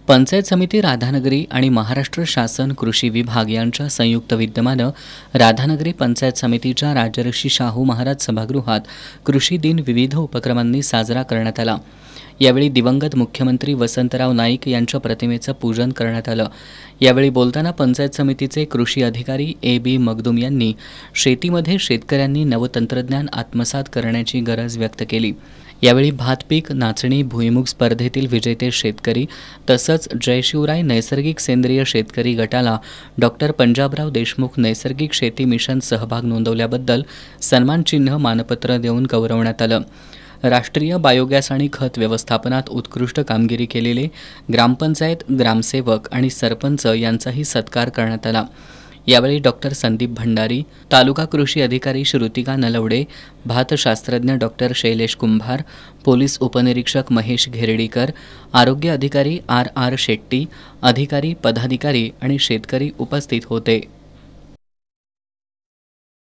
पंचायत समिती राधानगरी आणि महाराष्ट्र शासन कृषी विभाग यांच्या संयुक्त विद्यमानं राधानगरी पंचायत समितीच्या राजर्षी शाहू महाराज सभागृहात कृषी दिन विविध उपक्रमांनी साजरा करण्यात आला। यावेळी दिवंगत मुख्यमंत्री वसंतराव नाईक यांच्या प्रतिमेचं पूजन करण्यात आलं। यावेळी बोलताना पंचायत समितीचे कृषी अधिकारी ए.बी. मगदूम यांनी शेतीमध्ये शेतकऱ्यांनी नवतंत्रज्ञान आत्मसात करण्याची गरज व्यक्त केली। यावेळी भातपीक नाचणी भुईमुग स्पर्धेतील विजेते शेतकरी तसंच जय शिवराय नैसर्गिक सेंद्रिय शेतकरी गटाला डॉक्टर पंजाबराव देशमुख नैसर्गिक शेती मिशन सहभाग नोंदवल्याबद्दल सन्मानचिन्ह मानपत्र देऊन गौरवण्यात आलं। राष्ट्रीय बायोगॅस आणि खत व्यवस्थापनात उत्कृष्ट कामगिरी केलेले ग्रामपंचायत ग्रामसेवक आणि सरपंच यांचाही सत्कार करण्यात आला। यावेळी डॉक्टर संदीप भंडारी, तालुका कृषी अधिकारी श्रुतिका नलवडे, भातशास्त्रज्ञ डॉक्टर शैलेश कुंभार, पोलीस उपनिरीक्षक महेश घेरडीकर, आरोग्य अधिकारी आर.आर. शेट्टी, अधिकारी पदाधिकारी आणि शेतकरी उपस्थित होते।